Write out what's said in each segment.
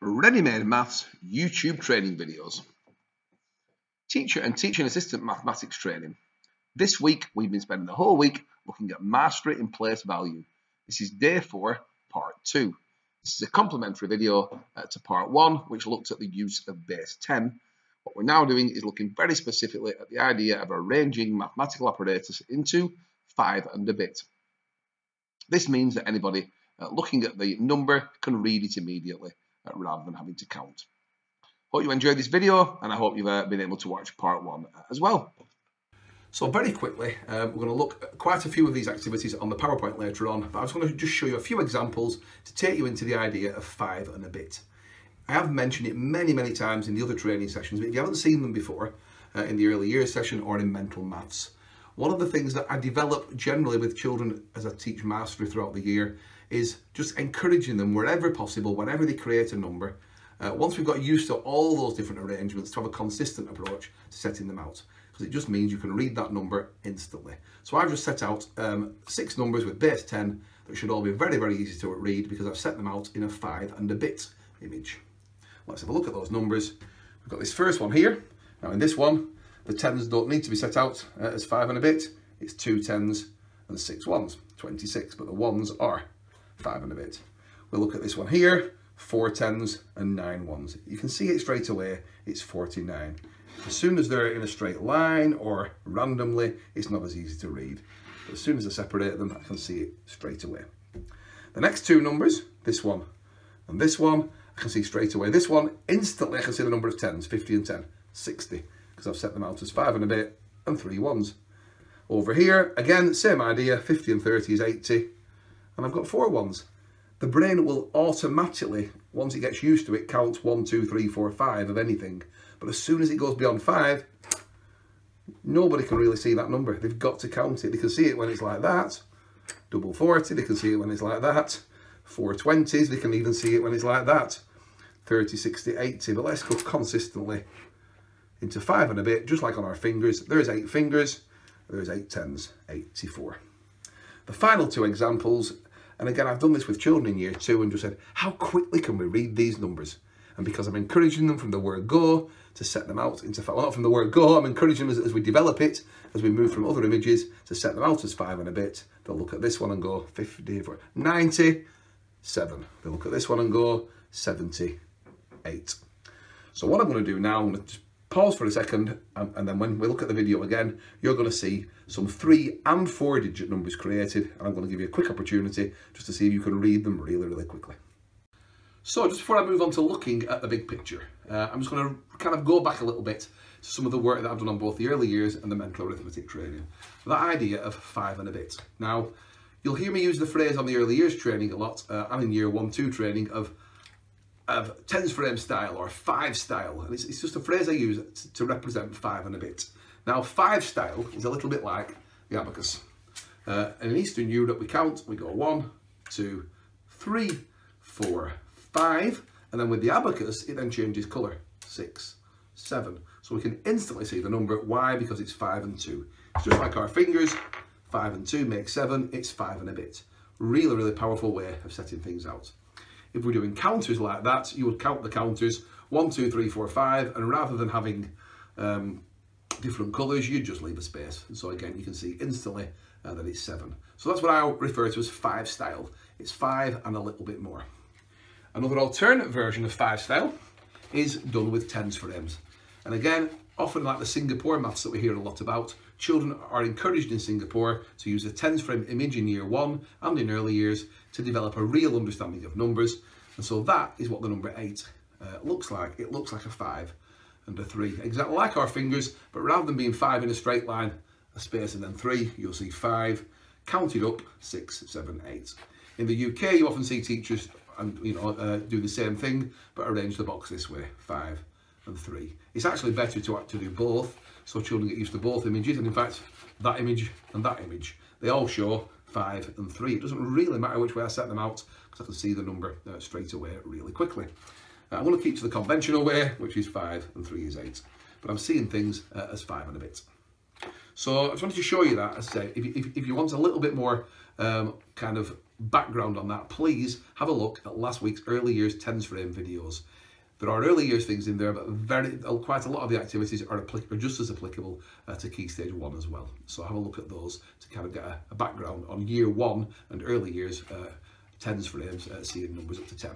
Ready-made maths YouTube training videos. Teacher and teaching assistant mathematics training. This week we've been spending the whole week looking at mastery in place value. This is day 4, part 2. This is a complementary video to part 1, which looked at the use of base 10. What we're now doing is looking very specifically at the idea of arranging mathematical apparatus into 5 and a bit. This means that anybody looking at the number can read it immediately rather than having to count. Hope you enjoyed this video, and I hope you've been able to watch part 1 as well. So very quickly, we're going to look at quite a few of these activities on the PowerPoint later on, but I was going to just show you a few examples to take you into the idea of 5 and a bit. I have mentioned it many times in the other training sessions, but if you haven't seen them before, in the early years session or in mental maths, one of the things that I develop generally with children as I teach mastery throughout the year is just encouraging them wherever possible, whenever they create a number, once we've got used to all those different arrangements, to have a consistent approach to setting them out, because it just means you can read that number instantly. So I've just set out 6 numbers with base 10 that should all be very easy to read because I've set them out in a 5 and a bit image. Let's have a look at those numbers. We've got this first one here. Now in this one, the 10s don't need to be set out as 5 and a bit. It's 2 10s and 6 1s, 26, but the 1s are 5 and a bit. We'll look at this one here, 4 10s and 9 1s. You can see it straight away, it's 49. As soon as they're in a straight line or randomly, it's not as easy to read. But as soon as I separate them, I can see it straight away. The next 2 numbers, this one and this one, I can see straight away. This one, instantly I can see the number of 10s, 50 and 10, 60, because I've set them out as 5 and a bit and 3 1s. Over here, again, same idea, 50 and 30 is 80, and I've got 4 1s. The brain will automatically, once it gets used to it, count 1, 2, 3, 4, 5 of anything. But as soon as it goes beyond 5, nobody can really see that number. They've got to count it. They can see it when it's like that. Double 40, they can see it when it's like that. 4 20s, they can even see it when it's like that. 30, 60, 80. But let's go consistently into 5 and a bit, just like on our fingers. There's 8 fingers. There's 8 10s, 84. The final 2 examples, and again, I've done this with children in year 2 and just said, how quickly can we read these numbers? And because I'm encouraging them from the word go to set them out into 5, well, not from the word go, I'm encouraging them as we develop it, as we move from other images to set them out as 5 and a bit. They'll look at this one and go 50, 97. They'll look at this one and go 78. So what I'm going to do now, I'm going to just pause for a second, and then when we look at the video again, you're going to see some 3 and 4 digit numbers created, and I'm going to give you a quick opportunity just to see if you can read them really quickly. So just before I move on to looking at the big picture, I'm just going to kind of go back a little bit to some of the work that I've done on both the early years and the mental arithmetic training. That idea of 5 and a bit. Now, you'll hear me use the phrase on the early years training a lot, and in year 1-2 training of tens frame style or 5 style, and it's just a phrase I use to represent 5 and a bit. Now 5 style is a little bit like the abacus. And in Eastern Europe we count, we go 1, 2, 3, 4, 5, and then with the abacus it then changes colour, 6, 7. So we can instantly see the number. Why? Because it's 5 and 2. It's just like our fingers, 5 and 2 make 7, it's 5 and a bit. Really powerful way of setting things out. If we're doing counters like that, you would count the counters 1, 2, 3, 4, 5, and rather than having different colours, you just leave a space. And so again, you can see instantly that it's 7. So that's what I refer to as 5 style. It's 5 and a little bit more. Another alternate version of 5 style is done with tens frames. And again, often like the Singapore maths that we hear a lot about, children are encouraged in Singapore to use the tens frame image in year 1 and in early years to develop a real understanding of numbers. And so that is what the number 8 looks like. It looks like a 5 and a 3, exactly like our fingers, but rather than being 5 in a straight line, a space and then 3, you'll see 5 counted up, 6, 7, 8. In the UK, you often see teachers do the same thing, but arrange the box this way, 5 and 3. It's actually better to do both, so children get used to both images, and in fact, that image and that image, they all show 5 and 3. It doesn't really matter which way I set them out, because I can see the number straight away really quickly. I'm going to keep to the conventional way, which is 5 and 3 is 8, but I'm seeing things as 5 and a bit. So I just wanted to show you that, as I say, if you want a little bit more kind of background on that, please have a look at last week's early years tens frame videos. There are early years things in there, but quite a lot of the activities are just as applicable to Key Stage 1 as well. So have a look at those to kind of get a background on year 1 and early years tens frames, seeing numbers up to 10.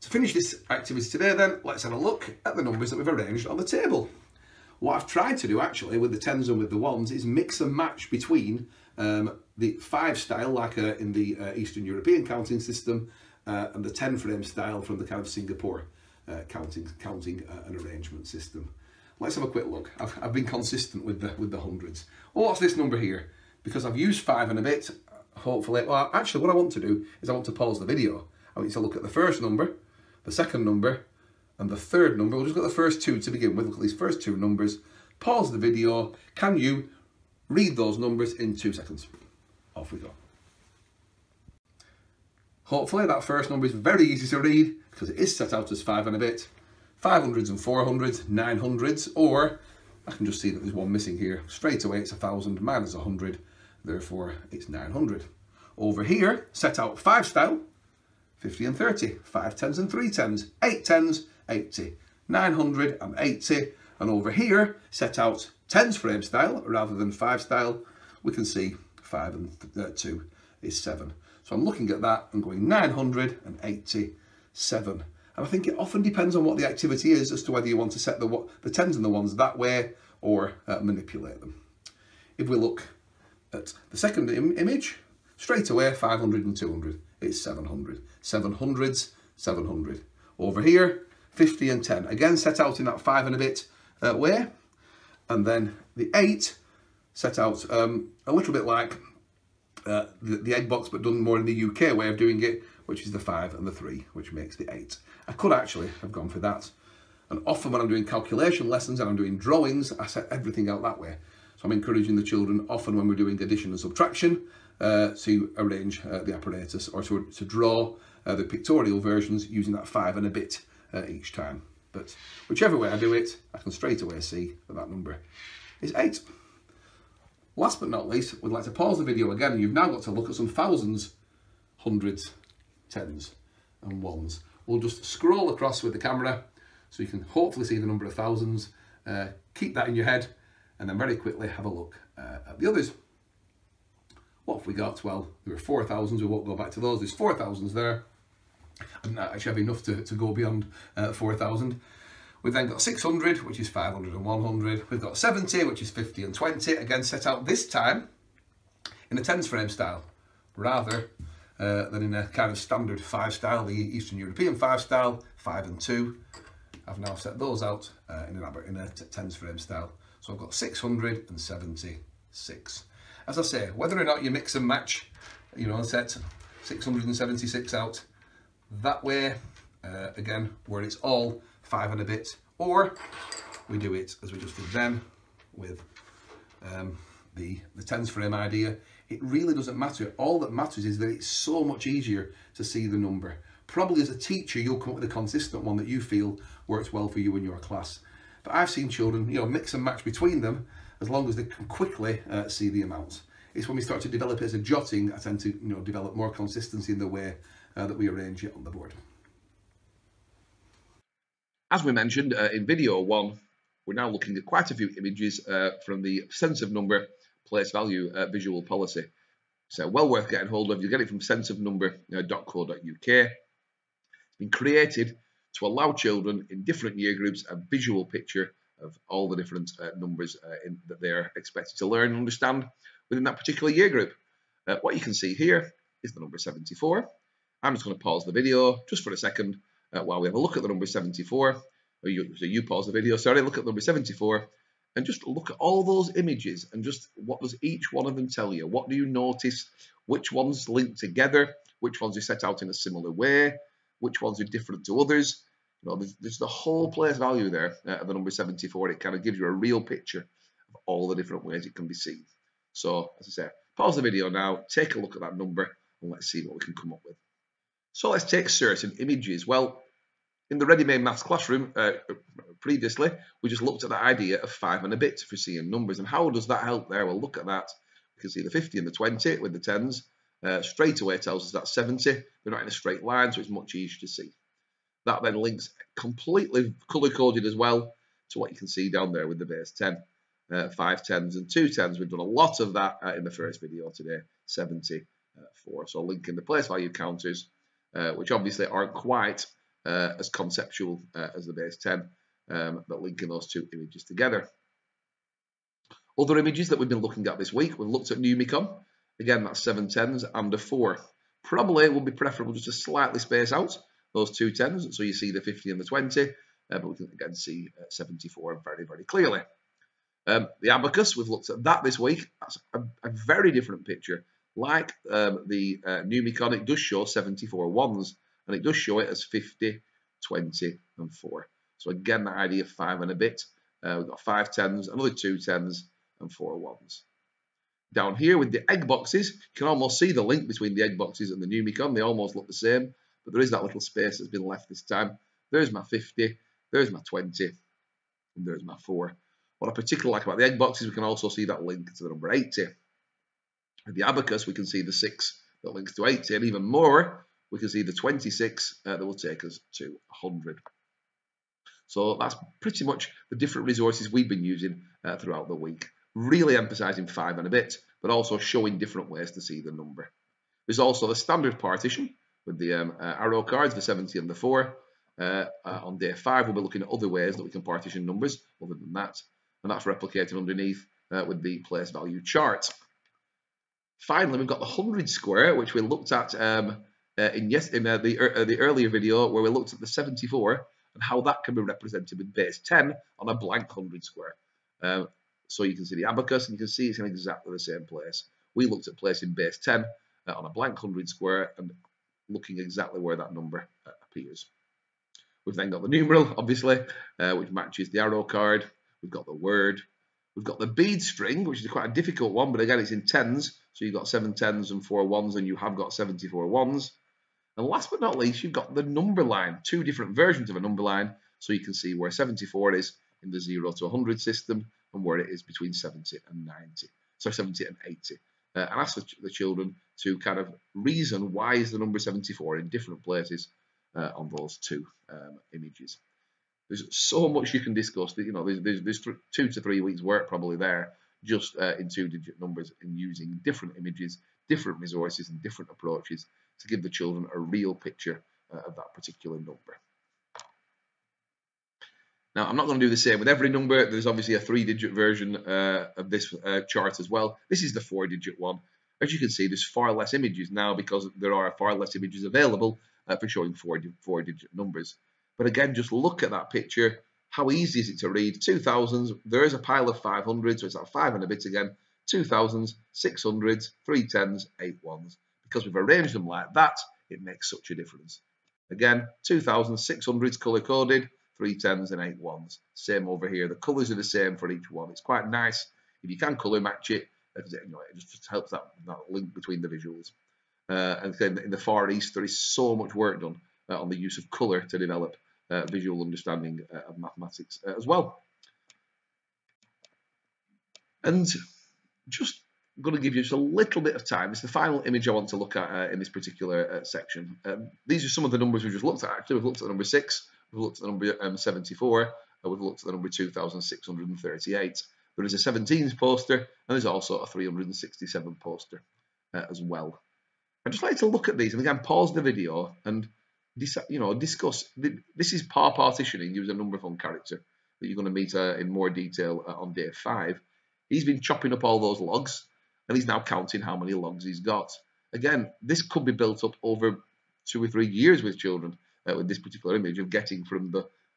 To finish this activity today then, let's have a look at the numbers that we've arranged on the table. What I've tried to do actually with the tens and with the ones is mix and match between the 5 style, like in the Eastern European counting system, and the 10 frame style from the kind of Singapore counting and arrangement system. Let's have a quick look. I've been consistent with the hundreds. Well, what's this number here? Because I've used 5 and a bit, hopefully, well, actually what I want to do is I want to pause the video. I want you to look at the first number, the second number, and the third number. We'll just get the first 2 to begin with. Look at these first 2 numbers. Pause the video. Can you read those numbers in 2 seconds? Off we go. Hopefully that first number is very easy to read because it is set out as 5 and a bit. 500s and 400s, 900s, or I can just see that there's one missing here. Straight away it's 1000 minus 100, therefore it's 900. Over here, set out 5 style, 50 and 30, 5 tens and 3 tens, 8 tens, 80, 980, and over here, set out tens frame style rather than 5 style, we can see 5 and 2 is 7. So I'm looking at that and going 987. And I think it often depends on what the activity is as to whether you want to set the tens and the ones that way or manipulate them. If we look at the second image, straight away 500 and 200, it's 700. 700s, 700. Over here, 50 and 10. Again, set out in that 5 and a bit way. And then the 8 set out a little bit like the egg box, but done more in the UK way of doing it, which is the 5 and the 3, which makes the 8. I could actually have gone for that. And often when I'm doing calculation lessons and I'm doing drawings, I set everything out that way. So I'm encouraging the children, often when we're doing addition and subtraction, to arrange the apparatus or to draw the pictorial versions using that 5 and a bit each time. But whichever way I do it, I can straight away see that that number is 8. Last but not least, we'd like to pause the video again, and you've now got to look at some thousands, hundreds, tens and ones. We'll just scroll across with the camera so you can hopefully see the number of thousands. Keep that in your head and then very quickly have a look at the others. What have we got? Well, there are 4 thousands, we won't go back to those. There's 4 thousands there. I didn't actually have enough to go beyond 4,000. We've then got 600, which is 500 and 100. We've got 70, which is 50 and 20. Again, set out this time in a tens frame style, rather than in a kind of standard 5 style, the Eastern European 5 style, 5 and 2. I've now set those out in a tens frame style. So I've got 676. As I say, whether or not you mix and match, you know, set 676 out that way, again, where it's all 5 and a bit, or we do it as we just did then with the tens frame idea. It really doesn't matter. All that matters is that it's so much easier to see the number. Probably as a teacher, you'll come up with a consistent one that you feel works well for you in your class. But I've seen children, you know, mix and match between them as long as they can quickly see the amounts. It's when we start to develop it as a jotting, I tend to, you know, develop more consistency in the way that we arrange it on the board. As we mentioned in video 1, we're now looking at quite a few images from the sense of number, place value visual policy. So well worth getting hold of. You get it from senseofnumber.co.uk. It's been created to allow children in different year groups a visual picture of all the different numbers that they're expected to learn and understand within that particular year group. What you can see here is the number 74. I'm just going to pause the video just for a second while we have a look at the number 74. So you pause the video, sorry, look at number 74 and just look at all those images and just what does each one of them tell you? What do you notice? Which ones link together? Which ones are set out in a similar way? Which ones are different to others? You know, there's the whole place value there of the number 74. It kind of gives you a real picture of all the different ways it can be seen. So, as I say, pause the video now, take a look at that number, and let's see what we can come up with. So let's take certain images. Well, in the ready-made maths classroom previously, we just looked at the idea of 5 and a bit for seeing numbers. And how does that help there? Well, look at that. We can see the 50 and the 20 with the tens straight away tells us that's 70. They're not in a straight line, so it's much easier to see. That then links completely colour-coded as well to what you can see down there with the base 10. 5 10s and 2 10s. We've done a lot of that in the first video today, 74. So linking the place value counters, which obviously aren't quite as conceptual as the base 10, but linking those two images together. Other images that we've been looking at this week, we've looked at Numicon. Again, that's 7 10s and a 4. Probably it would be preferable just to slightly space out those 2 10s, so you see the 50 and the 20, but we can again see 74 very, very clearly. The abacus, we've looked at that this week. That's a very different picture. Like the Numicon, it does show 74 ones, and it does show it as 50, 20, and 4. So again, that idea of 5 and a bit. We've got 5 10s, another 2 10s, and 4 ones. Down here with the egg boxes, you can almost see the link between the egg boxes and the Numicon. They almost look the same, but there is that little space that's been left this time. There's my 50, there's my 20, and there's my 4. What I particularly like about the egg boxes, we can also see that link to the number 80. With the abacus, we can see the 6 that links to 80, and even more, we can see the 26 that will take us to 100. So that's pretty much the different resources we've been using throughout the week, really emphasising 5 and a bit, but also showing different ways to see the number. There's also the standard partition with the arrow cards, the 70 and the 4. On day 5, we'll be looking at other ways that we can partition numbers other than that. And that's replicated underneath with the place value chart. Finally, we've got the 100 square, which we looked at the earlier video, where we looked at the 74 and how that can be represented with base 10 on a blank 100 square. So you can see the abacus, and you can see it's in exactly the same place. We looked at placing base 10 on a blank 100 square and looking exactly where that number appears. We've then got the numeral, obviously, which matches the arrow card. We've got the word. We've got the bead string, which is quite a difficult one, but again, it's in 10s. So you've got 7 10s and 4 1s, and you have got 74 1s. And last but not least, you've got the number line, 2 different versions of a number line. So you can see where 74 is in the 0 to 100 system and where it is between 70 and 90. So 70 and 80. And ask the children to kind of reason why is the number 74 in different places on those 2 images. There's so much you can discuss. You know, there's 2 to 3 weeks work probably there just in 2-digit numbers and using different images, different resources, and different approaches to give the children a real picture of that particular number. Now, I'm not going to do the same with every number. There's obviously a 3-digit version of this chart as well. This is the 4-digit one. As you can see, there's far less images now because there are far less images available for showing 4-digit numbers. But again, just look at that picture. How easy is it to read? 2000s, there is a pile of 500s, so it's at 5 and a bit again. 2000s, 600s, 3 10s, 8 1s. Because we've arranged them like that, it makes such a difference. Again, 2000s, 600s colour-coded, 3 10s and 8 1s. Same over here. The colours are the same for each one. It's quite nice if you can colour match it, because it just helps that link between the visuals. And then in the Far East, there is so much work done on the use of colour to develop visual understanding of mathematics as well. And just going to give you just a little bit of time. It's the final image I want to look at in this particular section. These are some of the numbers we've just looked at. Actually, we've looked at the number 6, we've looked at the number 74, we've looked at the number 2638. There is a 17s poster, and there's also a 367 poster as well. I'd just like to look at these, and again, pause the video and discuss. This is partitioning. He was a number fun character that you're going to meet in more detail on day 5. He's been chopping up all those logs, and he's now counting how many logs he's got. Again, this could be built up over 2 or 3 years with children with this particular image of getting from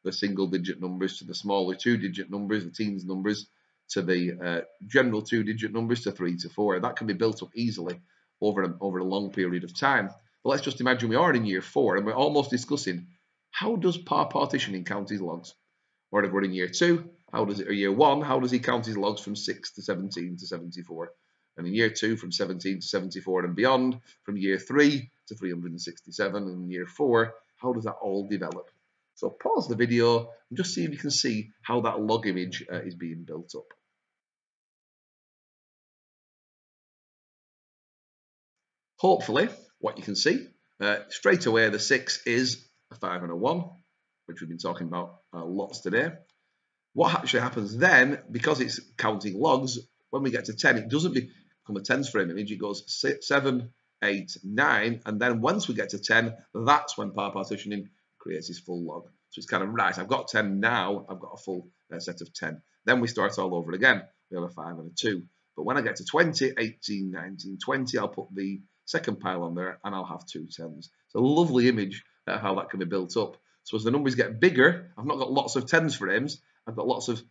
the single-digit numbers to the smaller 2-digit numbers, the teens numbers, to the general 2-digit numbers to 3 to 4. That can be built up easily over a long period of time. But let's just imagine we are in year 4 and we're almost discussing how does partitioning count his logs? Or if we're in year 2, how does it? Or year 1, how does he count his logs from 6 to 17 to 74? And in year 2, from 17 to 74 and beyond, from year 3 to 367, and in year 4, how does that all develop? So pause the video and just see if you can see how that log image is being built up. Hopefully, what you can see, straight away the 6 is a 5 and a 1, which we've been talking about lots today. What actually happens then, because it's counting logs, when we get to 10, it doesn't become a tens frame image. It goes 7, 8, 9, and then once we get to 10, that's when partitioning creates its full log. So it's kind of, right, I've got 10 now, I've got a full set of 10. Then we start all over again. We have a 5 and a 2. But when I get to 20, 18, 19, 20, I'll put the second pile on there and I'll have 2 10s. It's a lovely image of how that can be built up. So as the numbers get bigger, I've not got lots of tens frames, I've got lots of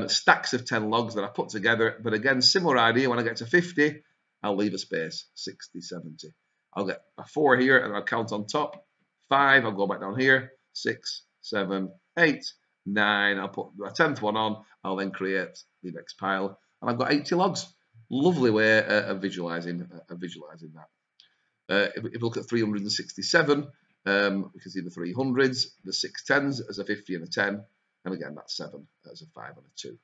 stacks of 10 logs that I put together. But again, similar idea, when I get to 50, I'll leave a space, 60, 70. I'll get a 4 here and I'll count on top. 5, I'll go back down here, 6, 7, 8, 9. I'll put a 10th one on. I'll then create the next pile. And I've got 80 logs. Lovely way of visualizing that. If we look at 367, we can see the 300s, the 6 10s as a 50 and a 10. And again, that's 7 as a 5 and a 2.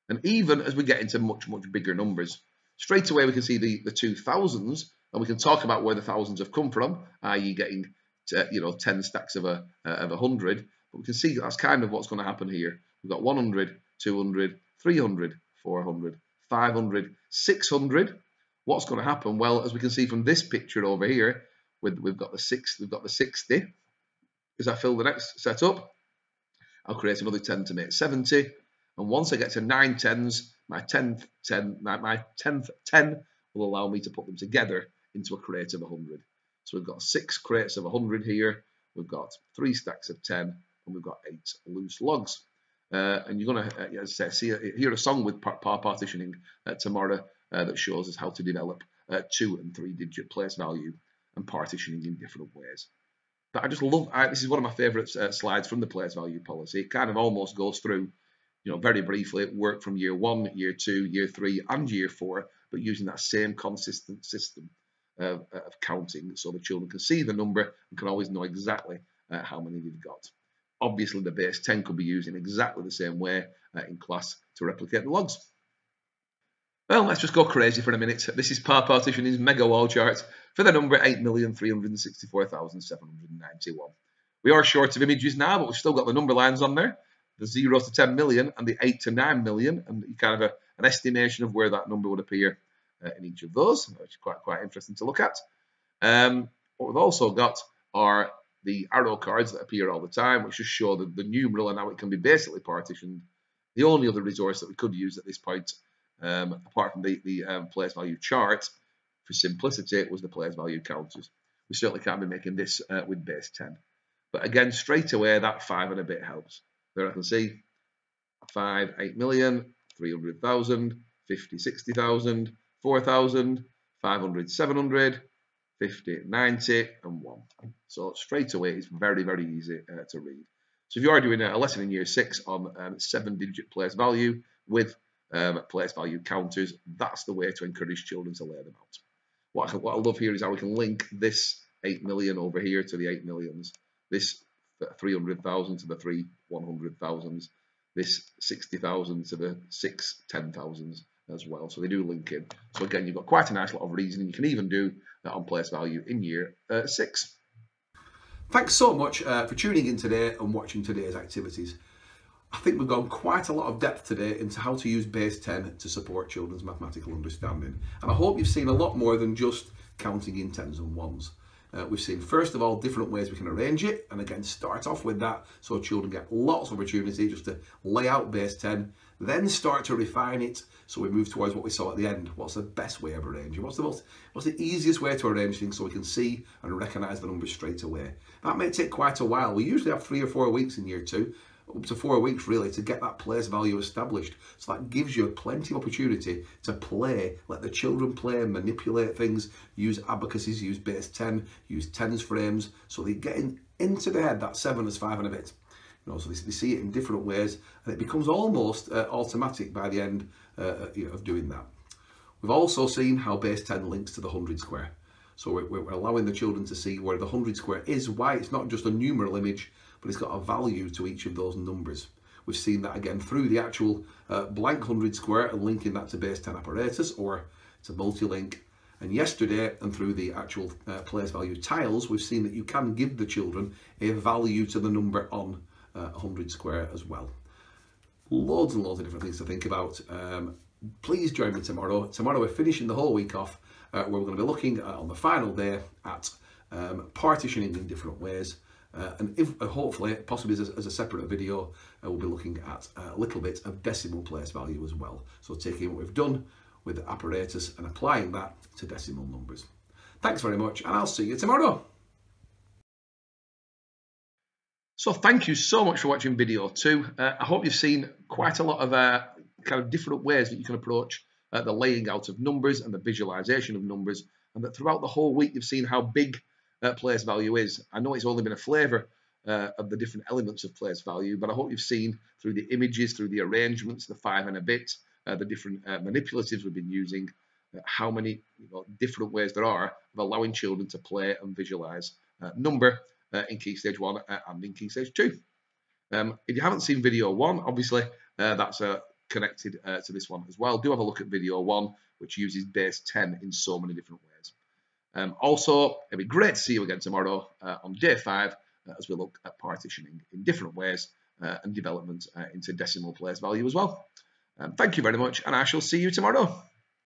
And even as we get into much, much bigger numbers, straight away we can see the 2000s, and we can talk about where the thousands have come from, i.e. getting 10 stacks of 100. But we can see that's kind of what's going to happen here. We've got 100, 200, 300, 400, 500, 600. What's going to happen? Well, as we can see from this picture over here, we've got the 60. As I fill the next set up, I'll create another 10 to make 70. And once I get to 9 10s, my 10th 10 will allow me to put them together into a crate of 100. So we've got 6 crates of 100 here. We've got 3 stacks of 10, and we've got 8 loose logs. And you're going to, as I say, hear a song with partitioning tomorrow that shows us how to develop 2 and 3 digit place value and partitioning in different ways. But I just love, this is one of my favourite slides from the place value policy. It kind of almost goes through, very briefly, work from year 1, year 2, year 3, and year 4, but using that same consistent system of counting so the children can see the number and can always know exactly how many they've got. Obviously, the base 10 could be used in exactly the same way in class to replicate the logs. Well, let's just go crazy for a minute. This is partitioning's mega wall chart for the number 8,364,791. We are short of images now, but we've still got the number lines on there. The 0 to 10 million and the 8 to 9 million, and kind of an estimation of where that number would appear in each of those, which is quite interesting to look at. What we've also got are the arrow cards that appear all the time, which just show the numeral and how it can be basically partitioned. The only other resource that we could use at this point, apart from the place value chart, for simplicity, was the place value counters. We certainly can't be making this with base 10. But again, straight away, that 5 and a bit helps. There I can see 5, 8 million, 300,000, 50, 60,000, 4,000, 500, 700, 50, 90, and 1. So straight away, it's very, very easy to read. So if you are doing a lesson in year 6 on 7-digit place value with place value counters, that's the way to encourage children to lay them out. What I love here is how we can link this 8 million over here to the 8 millions, this 300,000 to the 3 100,000s, this 60,000 to the 6 10,000s as well. So they do link in. So again, you've got quite a nice lot of reasoning. You can even do that on place value in year 6. Thanks so much for tuning in today and watching today's activities. I think we've gone quite a lot of depth today into how to use base 10 to support children's mathematical understanding. And I hope you've seen a lot more than just counting in 10s and 1s. We've seen, first of all, different ways we can arrange it, and again, start off with that so children get lots of opportunity just to lay out base 10, then start to refine it so we move towards what we saw at the end. What's the best way of arranging? What's the easiest way to arrange things so we can see and recognise the numbers straight away? That may take quite a while. We usually have 3 or 4 weeks in year 2, up to 4 weeks really, to get that place value established. So that gives you plenty of opportunity to play, let the children play, manipulate things, use abacuses, use base 10, use tens frames, so they get into their head that 7 is 5 and a bit. So they see it in different ways, and it becomes almost automatic by the end of doing that. We've also seen how base 10 links to the 100 square. So we're allowing the children to see where the 100 square is, why it's not just a numeral image, but it's got a value to each of those numbers. We've seen that again through the actual blank 100 square and linking that to base 10 apparatus or to multi-link. And yesterday, and through the actual place value tiles, we've seen that you can give the children a value to the number on 100 square as well. Loads and loads of different things to think about. Please join me tomorrow. Tomorrow we're finishing the whole week off, where we're going to be looking on the final day at partitioning in different ways. And if hopefully, possibly as a separate video, we'll be looking at a little bit of decimal place value as well. So taking what we've done with the apparatus and applying that to decimal numbers. Thanks very much, and I'll see you tomorrow. So thank you so much for watching video 2. I hope you've seen quite a lot of kind of different ways that you can approach the laying out of numbers and the visualization of numbers, and that throughout the whole week you've seen how big place value is. I know it's only been a flavour of the different elements of place value, but I hope you've seen through the images, through the arrangements, the 5 and a bit, the different manipulatives we've been using, how many different ways there are of allowing children to play and visualize number in Key Stage 1 and in Key Stage 2. If you haven't seen video 1, obviously that's connected to this one as well. Do have a look at video 1, which uses base 10 in so many different ways. Also, it'll be great to see you again tomorrow on day 5 as we look at partitioning in different ways and development into decimal place value as well. Thank you very much, and I shall see you tomorrow.